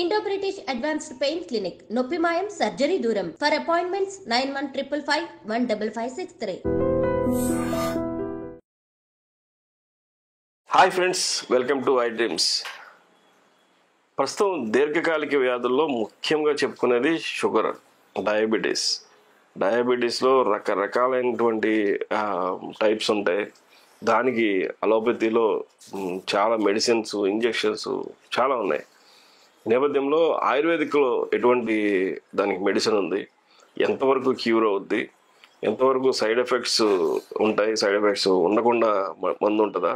Indo British advanced pain clinic నొప్పిమాయం surgery దూరం for appointments 9155515563. Hi friends, welcome to I dreams. ప్రస్తుతం దీర్ఘకాలిక వ్యాధుల్లో ముఖ్యంగా చెప్పుకునేది షుగర్, డయాబెటీస్లో రకరకాలైనటువంటి టైప్స్ ఉంటాయి. దానికి అలోపతిలో చాలా మెడిసిన్స్, ఇంజెక్షన్స్ చాలా ఉన్నాయి. నేపథ్యంలో ఆయుర్వేదిక్లో ఎటువంటి దానికి మెడిసిన్ ఉంది, ఎంతవరకు క్యూర్ అవుద్ది, ఎంతవరకు సైడ్ ఎఫెక్ట్స్ ఉంటాయి, సైడ్ ఎఫెక్ట్స్ ఉండకుండా మందు ఉంటుందా,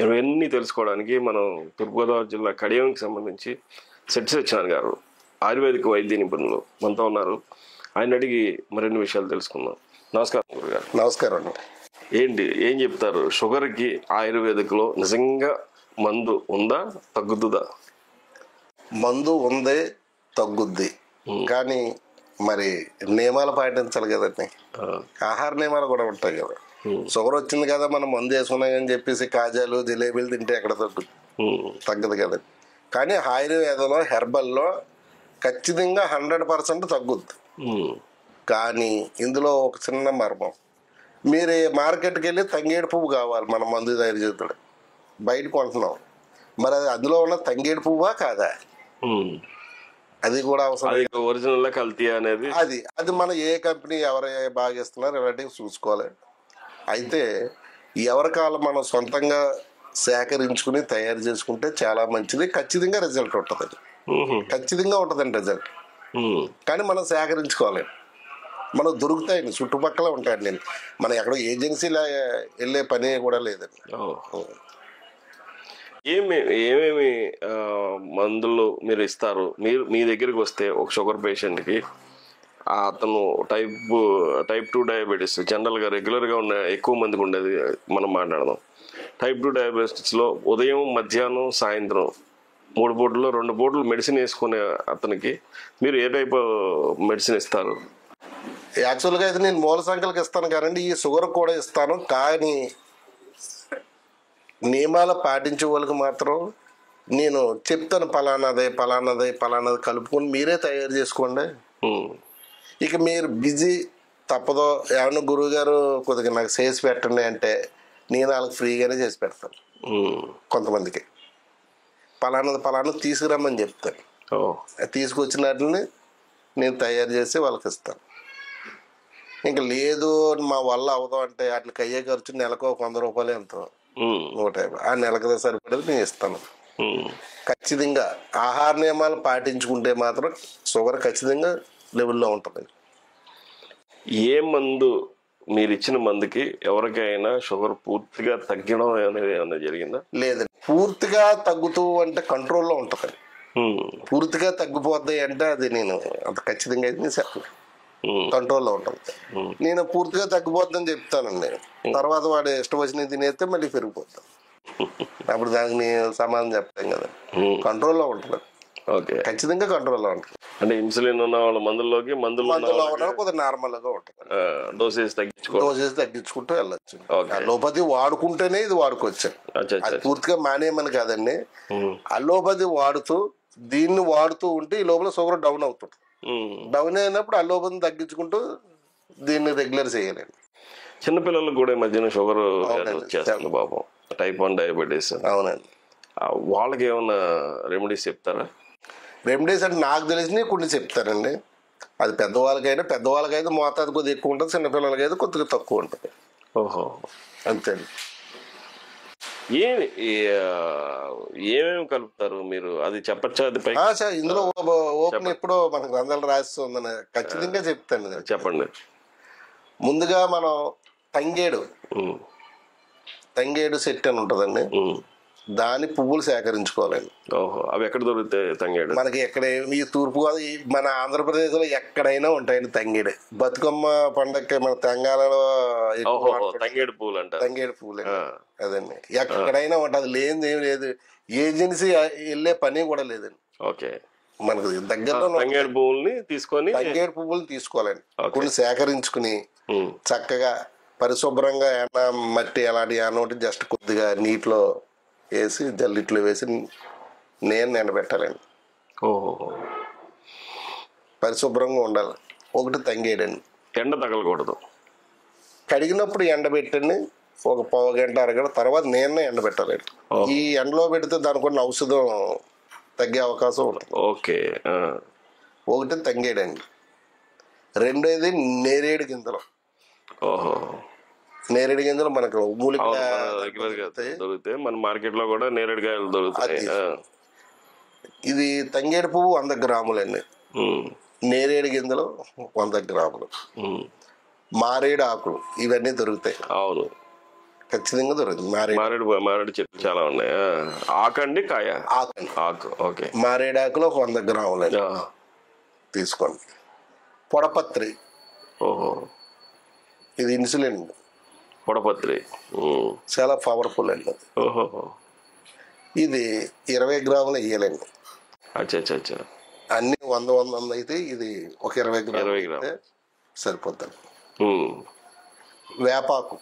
ఇవన్నీ తెలుసుకోవడానికి మనం తూర్పుగోదావరి జిల్లా కడియంకి సంబంధించి శెట్టి సత్యనారాయణ గారు ఆయుర్వేదిక వైద్య నిపుణులు మనతో ఉన్నారు. ఆయన అడిగి మరిన్ని విషయాలు తెలుసుకుందాం. నమస్కారం గురుగారు. నమస్కారం అండి. ఏం చెప్తారు, షుగర్కి ఆయుర్వేదిక్లో నిజంగా మందు ఉందా, తగ్గుతుందా? మందు ఉందే, తగ్గుద్ది. కానీ మరి నియమాలు పాటించాలి కదండి. ఆహార నియమాలు కూడా ఉంటాయి కదా. షుగర్ వచ్చింది కదా మనం మందు వేసుకున్నామని చెప్పేసి కాజాలు, జిలేబీలు తింటే ఎక్కడ తగ్గుద్ది? తగ్గదు కదండి. కానీ ఆయుర్వేదంలో, హెర్బల్లో ఖచ్చితంగా 100% తగ్గుద్ది. కానీ ఇందులో ఒక చిన్న మర్మం. మీరు మార్కెట్కి వెళ్ళి తంగేడు పువ్వు కావాలి, మనం మందు తయారు చేస్తాడు, బయట కొంటున్నాం. మరి అది అందులో ఉన్న తంగేడు పువ్వా కాదా? అది కూడా అవసరం. ఒరిజినల్ కల్తీ అనేది అది మన ఏ కంపెనీ ఎవరు బాగా ఇస్తున్నారు ఇలాంటివి చూసుకోవాలి. అయితే ఎవరి కాలం మనం సొంతంగా సేకరించుకుని తయారు చేసుకుంటే చాలా మంచిది. ఖచ్చితంగా రిజల్ట్ ఉంటుంది, ఖచ్చితంగా ఉంటుందండి రిజల్ట్. కానీ మనం సేకరించుకోవాలి. మనకు దొరుకుతాయండి, చుట్టుపక్కల ఉంటాయండి. మనం ఎక్కడో ఏజెన్సీలో వెళ్ళే పని కూడా లేదండి. ఏమేమి మందులు మీరు ఇస్తారు? మీ దగ్గరికి వస్తే ఒక షుగర్ పేషెంట్కి, అతను టైప్ 2 డయాబెటీస్ జనరల్గా రెగ్యులర్గా ఉన్న ఎక్కువ మందికి ఉండేది మనం మాట్లాడదాం. టైప్ 2 డయాబెటీస్లో ఉదయం, మధ్యాహ్నం, సాయంత్రం 3 పూటల్లో 2 పూటలు మెడిసిన్ వేసుకునే అతనికి మీరు ఏ టైప్ మెడిసిన్ ఇస్తారు? యాక్చువల్గా అయితే నేను మూల సంఖ్యలకు ఇస్తాను కానండి, ఈ షుగర్ కూడా ఇస్తాను. కానీ నియమాలు పాటించే వాళ్ళకి మాత్రం నేను చెప్తాను, పలానాది కలుపుకొని మీరే తయారు చేసుకోండి. ఇక మీరు బిజీ తప్పదో, ఏమన్నా గురువు గారు కొద్దిగా నాకు చేసి పెట్టండి అంటే నేను వాళ్ళకి ఫ్రీగానే చేసి పెడతాను. కొంతమందికి పలానది తీసుకురమ్మని చెప్తాను, తీసుకొచ్చిన వాటిని నేను తయారు చేసి వాళ్ళకి ఇస్తాను. ఇంకా లేదు మా వల్ల అవదాం అంటే వాటికి అయ్యే ఖర్చు నెలకు 100 రూపాయలు ఎంతో, 150, ఆ నెలకు సరిపడేది నేను ఇస్తాను. ఖచ్చితంగా ఆహార నియమాలు పాటించుకుంటే మాత్రం షుగర్ ఖచ్చితంగా లెవెల్లో ఉంటుంది. ఏ మందు, మీరు ఇచ్చిన మందుకి ఎవరికైనా షుగర్ పూర్తిగా తగ్గడం అనేది ఏమైనా జరిగిందా? లేదండి, పూర్తిగా తగ్గుతూ అంటే కంట్రోల్లో ఉంటుంది. పూర్తిగా తగ్గిపోద్ది అంటే అది నేను అంత ఖచ్చితంగా అయితే చెప్పను. కంట్రోల్లో ఉంటుంది. నేను పూర్తిగా తగ్గిపోద్దని చెప్తానండి, తర్వాత వాడు ఇష్టం వచ్చినవి తినేస్తే మళ్ళీ పెరిగిపోతాను. అప్పుడు దానికి నేను సమాధానం చెప్తాను కదా. కంట్రోల్లో ఉంటుంది, ఖచ్చితంగా కంట్రోల్లో ఉంటుంది. అంటే ఇన్సులిన్ ఉన్న వాళ్ళ మందుల్లోకి మందులు కొద్దిగా నార్మల్గా ఉంటుంది. డోసేజ్ తగ్గించుకుంటూ వెళ్ళొచ్చు. అలోపతి వాడుకుంటేనే ఇది వాడుకోవచ్చు. అది పూర్తిగా మానేయమని కాదండి. అలోపతి వాడుతూ దీన్ని వాడుతూ ఉంటే ఈ లోపల షుగర్ డౌన్ అవుతుంది. డౌన్ అయినప్పుడు అలోపతిని తగ్గించుకుంటూ దీన్ని రెగ్యులర్ చేయాలండి. చిన్నపిల్లలకు కూడా మధ్యన షుగర్ వచ్చేస్తుంది పాపం, టైప్ 1 డయాబెటీస్. అవునండి. వాళ్ళకి ఏమన్నా రెమెడీస్ చెప్తారా? రెమెడీస్ అంటే నాకు తెలిసి కొన్ని చెప్తానండి. అది పెద్దవాళ్ళకైతే మోతాదు కొద్దిగా ఎక్కువ ఉంటుంది, చిన్నపిల్లలకైతే కొద్దిగా తక్కువ ఉంటుంది. ఓహో, అంతే. ఏమేమి కలుపుతారు మీరు, అది చెప్పచ్చా? అది ఇందులో ఓపెన్ ఎప్పుడో మనకు గ్రంథాలు రాస్తుందని ఖచ్చితంగా చెప్తాను. చెప్పండి. ముందుగా మనం తంగేడు సెట్ అని ఉంటుందండి, దాని పువ్వులు సేకరించుకోవాలండి. ఓహో, అవి ఎక్కడ దొరుకుతాయి తంగేడు? మనకి ఎక్కడ ఈ తూర్పు మన ఆంధ్రప్రదేశ్లో ఎక్కడైనా ఉంటాయండి తంగేడు. బతుకమ్మ పండగకి మన తెలంగాణలో తంగేడు పువ్వులు అంట. తంగేడు పువ్వులు అదండి, ఎక్కడైనా ఉంటుంది. లేనిది ఏం లేదు, ఏజెన్సీ వెళ్ళే పని కూడా లేదండి. ఓకే, మనకు దగ్గరలో తంగేడు పువ్వుల్ని తీసుకోవాలండి. కొన్ని సేకరించుకుని చక్కగా పరిశుభ్రంగా ఏమన్నా మట్టి అలాంటి ఏమన్నా ఉంటే జస్ట్ కొద్దిగా నీటిలో వేసి జల్లిట్లో వేసి నేను ఎండబెట్టాలండి. ఓహో. పరిశుభ్రంగా ఉండాలి. ఒకటి తంగేయడండి, ఎండ తగలకూడదు. కడిగినప్పుడు ఎండబెట్టండి, ఒక పావు గంట అరగంట తర్వాత నేనే ఎండబెట్టాలండి. ఈ ఎండలో పెడితే దానికి కొన్ని ఔషధం తగ్గే అవకాశం ఉంటుంది. ఓకే. ఒకటి తంగేయడండి, రెండోది నేరేడు గింజలు. ఓహో. నేరేడు గింజలు మనకు మూలిక దొరుకుతాయి, మన మార్కెట్ లో కూడా నేరేడుకాయలు దొరుకుతాయి. ఇది తంగేడు పువ్వు 100 గ్రాములండి, నేరేడు గింజలు 100 గ్రాములు, మారేడు ఆకులు ఇవన్నీ దొరుకుతాయి. అవును, ఖచ్చితంగా దొరుకుతుంది. మారేడు చెట్లు చాలా ఉన్నాయి. ఆకండి, కాయ? ఆకు. ఓకే. మారేడు ఆకులు ఒక 100 గ్రాములండి తీసుకోండి. పొడపత్రి. ఓహో. ఇది ఇన్సులిన్. పొడపత్రి చాలా పవర్ఫుల్ అండి. ఓహో. ఇది 20 గ్రాములు వేయాలండి. అచ్చా. అన్ని 100 అయితే ఇది ఒక 20 గ్రాములు సరిపోతుంది. వేపాకు,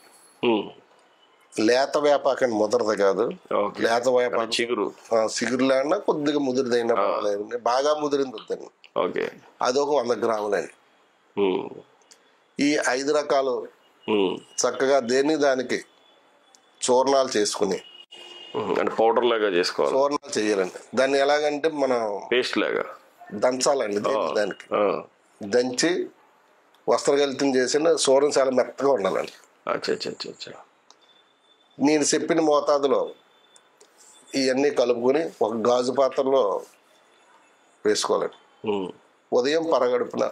లేత వేపాకు అని ముదరదు కాదు, లేత వేపాకు చిగురు లేకుండా కొద్దిగా ముదిరిదైనా బాగా ముదిరింది వద్దండి. ఓకే. అదొక 100 గ్రాములండి. ఈ 5 రకాలు చక్కగా దేన్ని దానికి చూర్ణాలు చేసుకుని, అంటే పౌడర్ లాగా చేసుకోవాలి. చూర్ణాలు చేయాలండి. దాన్ని ఎలాగంటే మనం పేస్ట్ లాగా దంచాలండి. దానికి దంచి వస్త్రగలితం చేసిన చూర్ణం చాలా మెత్తగా ఉండాలండి. నేను చెప్పిన మోతాదులో ఇవన్నీ కలుపుకొని ఒక గాజు పాత్రలో వేసుకోవాలండి. ఉదయం పరగడుపున,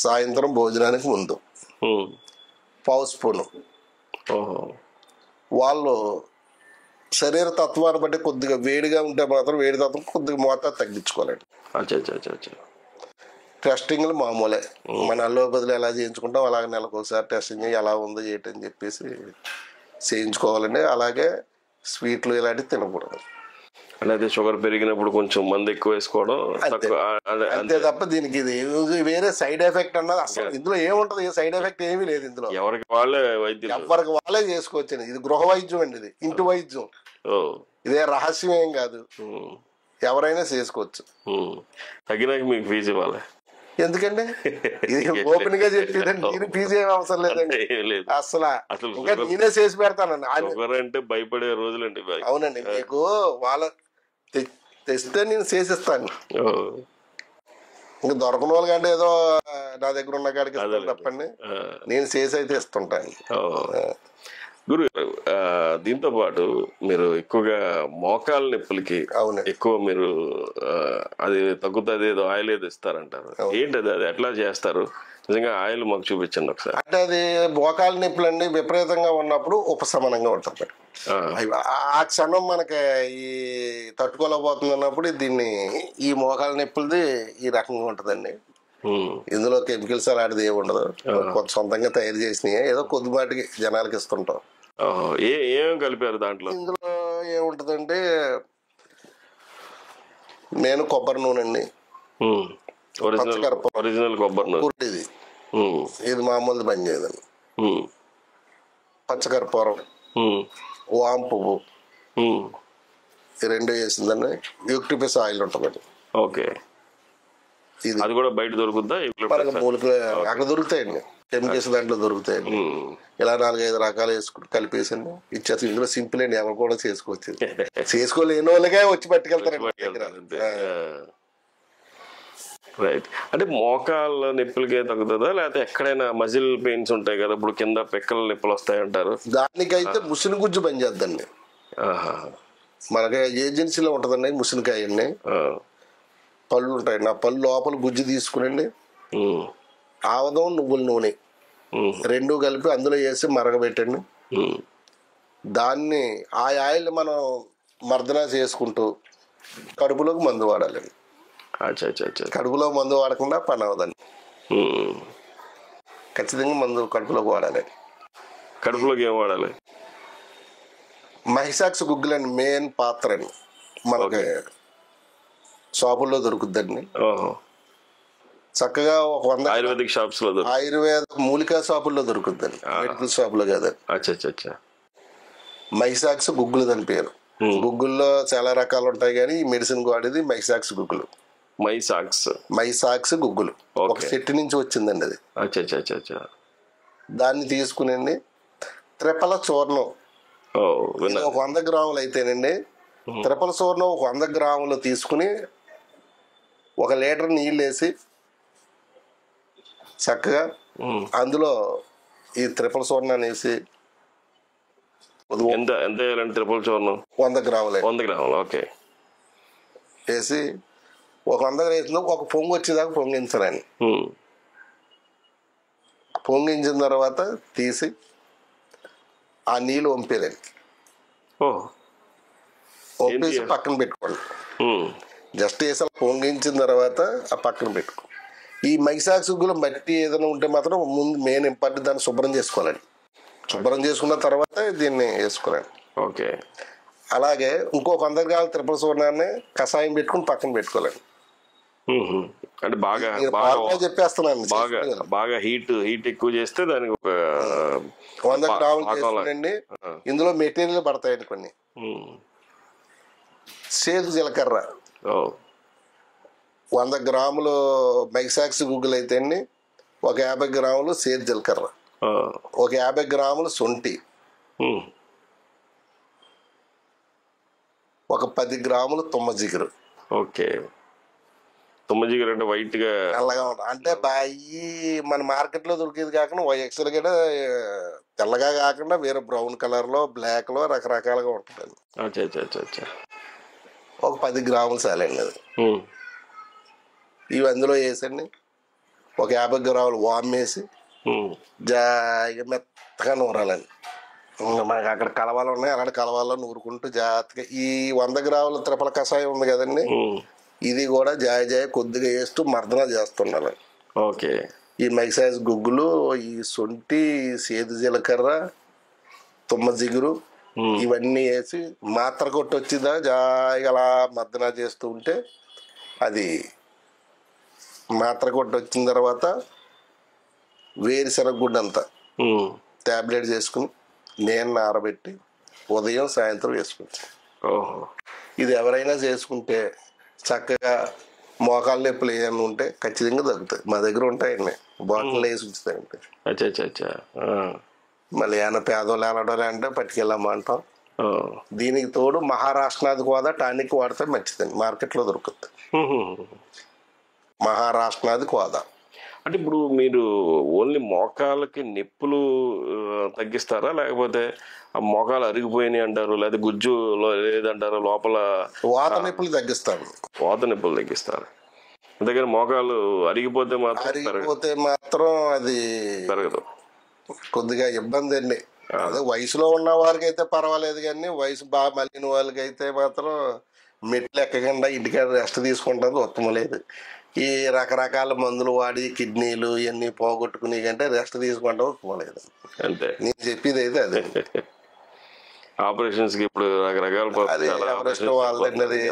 సాయంత్రం భోజనానికి ముందు పావు స్పూను. వాళ్ళు శరీర తత్వాన్ని బట్టి కొద్దిగా వేడిగా ఉంటే మాత్రం వేడి తత్వం కొద్దిగా మోతాదు తగ్గించుకోవాలండి. టెస్టింగ్లు మామూలే, మన అల్లోపతిలో ఎలా చేయించుకుంటాం అలాగే నెలకోసారి టెస్టింగ్ ఎలా ఉందో ఏంటని చెప్పేసి చేయించుకోవాలండి. అలాగే స్వీట్లు ఇలాంటివి తినకూడదు. అంటే షుగర్ పెరిగినప్పుడు కొంచెం మందు ఎక్కువ వేసుకోవడం అంతే తప్ప దీనికి ఇది వేరే సైడ్ ఎఫెక్ట్ అన్నది అసలు ఇందులో ఏముంటది? సైడ్ ఎఫెక్ట్ ఏమీ లేదు ఇందులో. ఎవరికి వాళ్ళే వైద్యం, ఎవరికి వాళ్ళే చేసుకోవచ్చు. ఇది గృహ వైద్యం అండి, ఇది ఇంటి వైద్యం. ఇదే రహస్యం ఏం కాదు, ఎవరైనా చేసుకోవచ్చు. తగినాక మీకు ఫీజు ఇవ్వాలి. ఎందుకండి? ఇది ఓపెన్ గా చెప్పేదండి, నేను ఫీజు ఏం అవసరం లేదండి అసలు. ఇంకా నేనే చేసి పెడతానండి. అంటే భయపడే రోజులండి. అవునండి, మీకు వాళ్ళ తెస్తే నేను చేసిస్తాను. ఇంకా దొరకని వాళ్ళకి అంటే ఏదో నా దగ్గర ఉన్న కాడికి ఇస్తాను తప్పండి, నేను చేసి అయితే ఇస్తుంటాను. గురు దీంతో పాటు మీరు ఎక్కువగా మోకాల నొప్పులకి ఎక్కువ మీరు అది తగ్గుతుంది, ఏదో ఆయిల్ ఏదో ఇస్తారంటారు. ఏంటది, అది ఎట్లా చేస్తారు? నిజంగా ఆయిల్ మాకు చూపించండి ఒకసారి. అంటే అది మోకాల నొప్పులు అండి విపరీతంగా ఉన్నప్పుడు ఉపశమనంగా ఉంటుంది. ఆ క్షణం మనకి ఈ తట్టుకోలేకపోతుంది అన్నప్పుడు దీన్ని, ఈ మోకాల నొప్పులది ఈ రకంగా ఉంటుందండి. ఇందులో కెమికల్స్ అలాంటిది ఏమి ఉండదు, కొంత సొంతంగా తయారు చేసినాయి, ఏదో కొద్దిపాటికి జనాలకి ఇస్తుంటాం. ఏం కలిపారు దాంట్లో? ఇందులో ఏముంటుందంటే నేను కొబ్బరి నూనె అండి, ఒరిజినల్ కొబ్బరి నూనె, ఇది మామూలు పని చేయదండి. పచ్చకర్పూరం, వాము పువ్వు, ఈ రెండు వేసిందండి. యూక్టిపిస్ ఆయిల్ ఉంటుందండి. ఓకే. అది కూడా బయట దొరుకుతుందా? మూలికలు అక్కడ దొరుకుతాయండి, కెమికల్స్ దాంట్లో దొరుకుతాయండి. ఇలా 4-5 రకాలు వేసుకుని కలిపేసండి ఇచ్చేసి. ఇందులో సింపుల్ అండి, ఎవరు కూడా చేసుకోవచ్చు. చేసుకోలేని వాళ్ళకే వచ్చి పట్టుకెళ్తారండి. రైట్. అంటే మోకాళ్ళ నొప్పులకే తగ్గుతుందా, లేకపోతే ఎక్కడైనా మజిల్ పెయిన్స్ ఉంటాయి కదా, ఇప్పుడు కింద పిక్కల నొప్పులు వస్తాయి అంటారు, దానికైతే ముసిని గుజ్జు పనిచేద్దండి. మనకి ఏజెన్సీలో ఉంటుందండి ముసినికాయ అండి. పళ్ళు ఉంటాయి, నా పళ్ళు లోపల గుజ్జు తీసుకునండి, ఆవదం నువ్వుల నూనె 2 కలిపి అందులో వేసి మరగబెట్టండి. దాన్ని ఆ ఆయిల్ మనం మర్దన చేసుకుంటూ కడుపులోకి మందు వాడాలండి. కడుపులో మందు వాడకుండా పని అవదండి. ఖచ్చితంగా మందు కడుపులోకి వాడాలి. కడుపులోకి ఏం వాడాలి? మహిషాక్స్ గుగ్గులండి మెయిన్ పాత్ర అండి, మనకి షాపుల్లో దొరుకుద్దండి. చక్కగా ఒక 100 ఆయుర్వేదిక్ షాప్స్ లో, ఆయుర్వేద మూలికా షాపుల్లో దొరుకుద్దండి, మెడికల్ షాపులో కాదండి. అచ్చా. మహిషాక్స్ గుగ్గులు దాని పేరు. గుగ్గుల్లో చాలా రకాలు ఉంటాయి, కానీ ఈ మెడిసిన్ వాడేది మైసాక్స్ గుగ్గులు. మైసాక్స్ గుగ్గులు ఒక చెట్టు నుంచి వచ్చిందండి అది. అచ్చా. దాన్ని తీసుకునండి త్రిపల చూర్ణం ఒక 100 గ్రాములు అయితేనండి, త్రిపల చూర్ణం ఒక 100 గ్రాములు తీసుకుని 1 లీటర్ నీళ్ళు వేసి చక్కగా అందులో ఈ త్రిపల చూర్ణాన్ని వేసి ఎంత వేయాలండి? త్రిపల చూర్ణం 100 గ్రాములు. 100 గ్రాములు ఓకే వేసి ఒక 100 వేసిన ఒక పొంగు వచ్చేదాకా పొంగించాలని. పొంగించిన తర్వాత తీసి ఆ నీళ్ళు వంపేదండి. వంపేసి పక్కన పెట్టుకోండి. జస్ట్ వేసి పొంగించిన తర్వాత ఆ పక్కన పెట్టుకో. ఈ మైసాక్స్ గుగ్గులు మట్టి ఏదైనా ఉంటే మాత్రం ముందు మెయిన్ ఇంపార్టెంట్ దాన్ని శుభ్రం చేసుకోవాలండి. శుభ్రం చేసుకున్న తర్వాత దీన్ని వేసుకోవాలండి. ఓకే. అలాగే ఇంకొక 100 గ్రాముల త్రిపల చూర్ణాన్ని కషాయం పెట్టుకుని పక్కన పెట్టుకోవాలండి. అంటే బాగా చెప్పేస్తున్నాను. బాగా హీట్ ఎక్కువ చేస్తే దానికి ఒక 100 గ్రాములు చేసుకోండి. ఇందులో మెటీరియల్ పడతాయండి కొన్ని. సేదు జీలకర్ర 100 గ్రాములు మైసాక్స్ గుగ్గులు అయితే అండి, ఒక 50 గ్రాములు సేదు జీలకర్ర, ఒక 50 గ్రాములు శొంఠి, ఒక 10 గ్రాములు తుమ్మ జిగురు. ఓకే. తుమ్మ జిగురు అంటే వైట్ గా తెల్లగా ఉంటుంది. అంటే బాయి మన మార్కెట్ లో దొరికేది కాకుండా ఎక్సెల్ కూడా తెల్లగా కాకుండా వేరే బ్రౌన్ కలర్ లో బ్లాక్ లో రకరకాలుగా ఉంటుంది. ఒక 10 గ్రాములు చాలండి అది. ఇవి అందులో వేసండి. ఒక 50 గ్రాములు వామ్ వేసి జాగ్రత్తగా మెత్తగా నూరాలండి. మనకి అక్కడ కలవాలు ఉన్నాయి, అలాంటి కలవాల్లో నూరుకుంటూ జాగ్రత్తగా ఈ 100 గ్రాముల త్రిపల కషాయం ఉంది కదండి, ఇది కూడా జాయ కొద్దిగా వేస్తూ మర్దన చేస్తుండాలి. ఓకే. ఈ మైసాక్స్ గుగ్గులు, ఈ శొంఠి, సేదు జీలకర్ర, తుమ్మ జిగురు ఇవన్నీ వేసి మాత్ర కొట్టి వచ్చిందా జాయిగా అలా మర్దన చేస్తూ ఉంటే అది మాత్ర కొట్టి వచ్చిన తర్వాత వేరుశనగ గుడ్డు అంతా ట్యాబ్లెట్ చేసుకుని నేను ఆరబెట్టి ఉదయం సాయంత్రం వేసుకుంటాను. ఇది ఎవరైనా చేసుకుంటే చక్కగా మోకాళ్ళ నొప్పులు ఏమైనా ఉంటే ఖచ్చితంగా తగ్గుతాయి. మా దగ్గర ఉంటాయండి, బాటిల్ వేసి ఉంచుతాయండి. మళ్ళీ ఏమైనా పేదోళ్ళు ఏనాడోలే అంటే పట్టుకెళ్ళామంటాం. దీనికి తోడు మహారాష్ట్రది కూడా టానిక్ వాడితే మంచిదండి, మార్కెట్లో దొరుకుతుంది మహారాష్ట్రది కోదా. అంటే ఇప్పుడు మీరు ఓన్లీ మోకాళ్ళకి నొప్పులు తగ్గిస్తారా, లేకపోతే ఆ మోకాలు అరిగిపోయినాయి అంటారు, లేదా గుజ్జు లేదంటారు, లోపల వాత నొప్పులు తగ్గిస్తారు? వాత నొప్పులు తగ్గిస్తారు. దగ్గర మోకాలు అరిగిపోతే మాత్రం అది పెరగదు, కొద్దిగా ఇబ్బంది అండి. అదే వయసులో ఉన్న వారికి అయితే పర్వాలేదు, కానీ వయసు బాగా మళ్ళిన వాళ్ళకి అయితే మాత్రం మెట్లు ఎక్కకుండా ఇంటికాడ రెస్ట్ తీసుకుంటుంది ఉత్తమం లేదు. ఈ రకరకాల మందులు వాడి కిడ్నీలు ఇవన్నీ పోగొట్టుకునే కంటే రెస్ట్ తీసుకుంటాం ఉత్తమం లేదు. అంతే నేను చెప్పేది అయితే అదే. ఆపరేషన్స్ కి ఇప్పుడు రకరకాల ఆపరేషన్ వాళ్ళది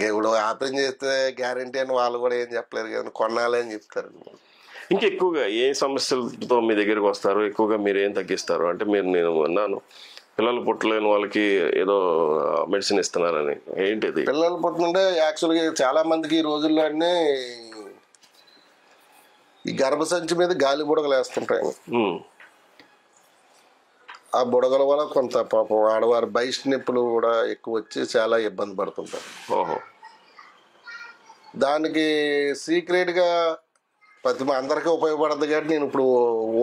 ఇప్పుడు ఆపరేషన్ చేస్తే గ్యారంటీ అని వాళ్ళు కూడా ఏం చెప్పలేరు కదా, కొన్నాళ్ళే అని చెప్తారు. ఇంకా ఎక్కువగా ఏ సమస్యలతో మీ దగ్గరికి వస్తారు, ఎక్కువగా మీరు ఏం తగ్గిస్తారు? అంటే నేను విన్నాను పిల్లలు పుట్టలేని వాళ్ళకి ఏదో మెడిసిన్ ఇస్తున్నారని, ఏంటిది? పిల్లలు పుట్టినంటే యాక్చువల్గా చాలా మందికి ఈ రోజుల్లో ఈ గర్భసంచి మీద గాలి బుడగలు వేస్తుంటాయి. ఆ బుడగల వల్ల కొంత పాపం ఆడవారు బయట నొప్పులు కూడా ఎక్కువ వచ్చి చాలా ఇబ్బంది పడుతుంటారు. దానికి సీక్రెట్గా ప్రతి అందరికీ ఉపయోగపడదు కాబట్టి నేను ఇప్పుడు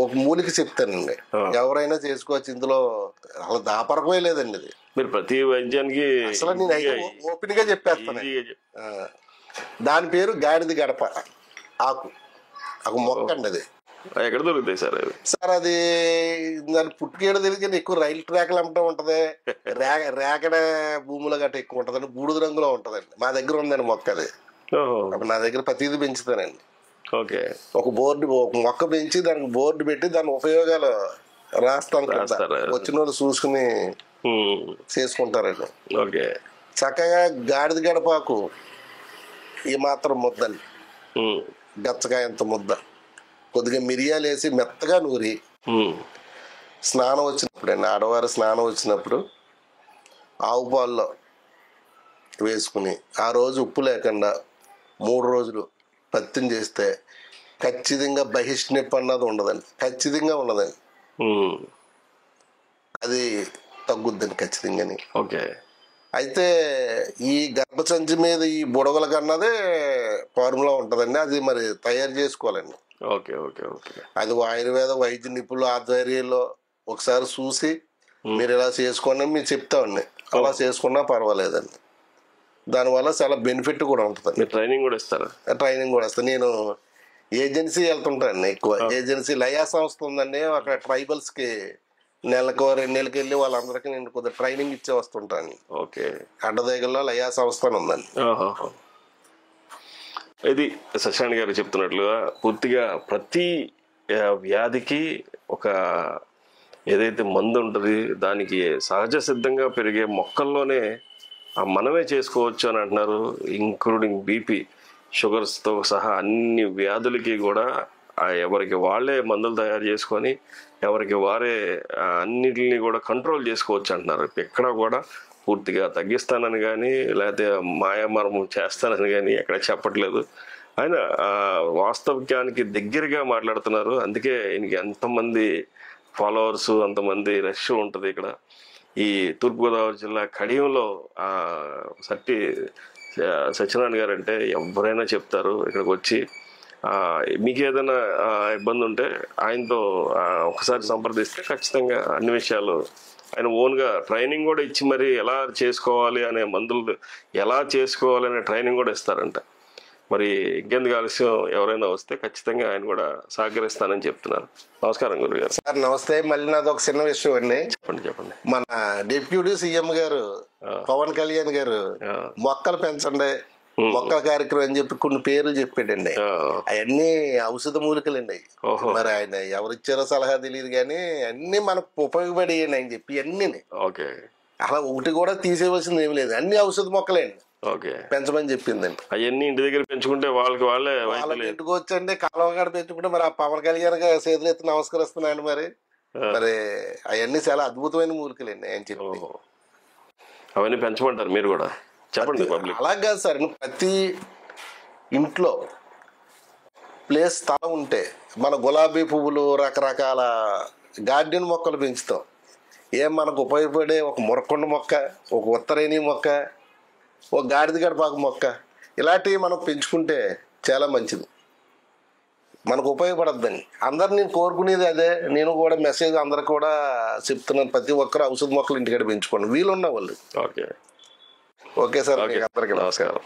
ఒక మూలిక చెప్తానండి, ఎవరైనా చేసుకోవచ్చు. ఇందులో అసలు దాపరకమే లేదండి ఇది. మీరు ప్రతి వైద్యానికి అసలు నేను ఓపెన్ గా చెప్పేస్తాను. దాని పేరు గాడిద గడప ఆకు, ఒక మొక్క అండి. అది ఎక్కడ దొరుకుతాయి సార్? సార్ అది దాని పుట్టుకేడ తెలియదు, ఎక్కువ రైలు ట్రాక్లు అమ్మటం ఉంటది, రేకడ భూములు గట్ట ఎక్కువ ఉంటదండి, బూడిద రంగులో ఉంటదండి. మా దగ్గర ఉందండి మొక్క, అది నా దగ్గర ప్రతిదీ పెంచుతానండి. ఓకే. ఒక మొక్క పెంచి దానికి బోర్డు పెట్టి దాని ఉపయోగాలు రాస్తాను, వచ్చిన వాళ్ళు చూసుకుని చేసుకుంటారండి. ఓకే. చక్కగా గాడిద గడపాకు ఈ మాత్రం ముద్దండి, గచ్చకాయంత ముద్ద, కొద్దిగా మిరియాలు వేసి మెత్తగా నూరి స్నానం వచ్చినప్పుడు అండి, ఆడవారు స్నానం వచ్చినప్పుడు ఆవు పాల్లో వేసుకుని ఆ రోజు ఉప్పు లేకుండా 3 రోజులు పత్యం చేస్తే ఖచ్చితంగా బహిష్నిప్ అన్నది ఉండదండి, ఖచ్చితంగా ఉండదండి. అది తగ్గుద్దండి ఖచ్చితంగా. ఓకే. అయితే ఈ గర్భసంచి మీద ఈ బుడగల కన్నదే ఫార్ములా ఉంటుందండి, అది మరి తయారు చేసుకోవాలండి. Okay okay okay. అది ఆయుర్వేద వైద్య నిపుణుల ఆధ్వర్యంలో ఒకసారి చూసి మీరు ఇలా చేసుకోండి అని మేము చెప్తామండి. అలా చేసుకున్నా పర్వాలేదండి, దానివల్ల చాలా బెనిఫిట్ కూడా ఉంటుంది. ట్రైనింగ్ కూడా ఇస్తారా? ట్రైనింగ్ కూడా ఇస్తాను. నేను ఏజెన్సీ వెళ్తుంటానండి ఎక్కువ. ఏజెన్సీ లయా సంస్థ ఉందండి, అక్కడ ట్రైబల్స్కి నెలకు 2 నెలలకి వెళ్ళి వాళ్ళందరికీ నేను కొద్దిగా ట్రైనింగ్ ఇచ్చే వస్తుంటాను. ఓకే. అడ్డదేగల్లో లయా సంస్థ ఉందండి. ఇది సత్యనారాయణ గారు చెప్తున్నట్లుగా పూర్తిగా ప్రతి వ్యాధికి ఒక ఏదైతే మందు ఉంటుంది దానికి సహజ సిద్ధంగా పెరిగే మొక్కల్లోనే మనమే చేసుకోవచ్చు అని అంటున్నారు. ఇంక్లూడింగ్ బీపీ, షుగర్స్తో సహా అన్ని వ్యాధులకి కూడా ఎవరికి వాళ్ళే మందులు తయారు చేసుకొని ఎవరికి వారే అన్నిటిని కూడా కంట్రోల్ చేసుకోవచ్చు అంటున్నారు. ఎక్కడ కూడా పూర్తిగా తగ్గిస్తానని కానీ లేకపోతే మాయామర్మం చేస్తానని కానీ ఎక్కడ చెప్పట్లేదు. ఆయన వాస్తవికానికి దగ్గరగా మాట్లాడుతున్నారు. అందుకే ఈయనకి ఎంతమంది ఫాలోవర్స్, అంతమంది రష్ ఉంటుంది ఇక్కడ. ఈ తూర్పుగోదావరి జిల్లా కడియంలో సత్యనారాయణ గారు అంటే ఎవరైనా చెప్తారు. ఇక్కడికి వచ్చి మీకు ఏదైనా ఇబ్బంది ఉంటే ఆయనతో ఒకసారి సంప్రదిస్తే ఖచ్చితంగా అన్ని విషయాలు ఆయన ఓన్గా ట్రైనింగ్ కూడా ఇచ్చి మరి ఎలా చేసుకోవాలి అనే మందులు ఎలా చేసుకోవాలి అనే ట్రైనింగ్ కూడా ఇస్తారంట. మరి ఇంకెందుకు ఆలస్యం, ఎవరైనా వస్తే ఖచ్చితంగా ఆయన కూడా సహకరిస్తానని చెప్తున్నారు. నమస్కారం గురుగారు. సార్ నమస్తే. మళ్ళీ నాది ఒక చిన్న విషయం అండి. చెప్పండి. మన డిప్యూటీ సీఎం గారు పవన్ కళ్యాణ్ గారు మొక్కలు పెంచండి, మొక్కల కార్యక్రమం అని చెప్పి కొన్ని పేర్లు చెప్పాడండి. అవన్నీ ఔషధ మూలికలండి. మరి ఆయన ఎవరిచ్చారో సలహా తెలియదు కానీ అన్ని మనకు ఉపయోగపడేయండి ఆయన చెప్పి అన్ని. ఓకే. అలా ఒకటి కూడా తీసేవలసింది ఏమి లేదు, అన్ని ఔషధ మొక్కలేండి. ఓకే. పెంచమని చెప్పిందండి. అవన్నీ ఇంటి దగ్గర పెంచుకుంటే వాళ్ళకి వాళ్ళే పెట్టుకోవచ్చండి. కాలువగాడ పెట్టుకుంటే మరి ఆ పవన్ కళ్యాణ్ గారు చేతులు ఎత్తి నమస్కరిస్తున్నాను. మరి అవన్నీ చాలా అద్భుతమైన మూలికలండి ఆయన చెప్పి. అవన్నీ పెంచమంటారు మీరు కూడా? చెప్పండి. అలా కాదు సార్, ప్రతి ఇంట్లో ప్లేస్ స్థలం ఉంటే మన గులాబీ పువ్వులు, రకరకాల గార్డెన్ మొక్కలు పెంచుతాం. మనకు ఉపయోగపడే ఒక మురకొండ మొక్క, ఒక ఉత్తరేణి మొక్క, ఒక గాడిద గడపాకు మొక్క, ఇలాంటివి మనం పెంచుకుంటే చాలా మంచిది, మనకు ఉపయోగపడద్దని అందరు నేను కోరుకునేది అదే. నేను కూడా మెసేజ్ అందరికి కూడా చెప్తున్నాను, ప్రతి ఒక్కరు ఔషధ మొక్కలు ఇంటికాడ పెంచుకోండి వీలున్న వాళ్ళు. ఓకే. ఓకే సార్, అందరికీ నమస్కారం.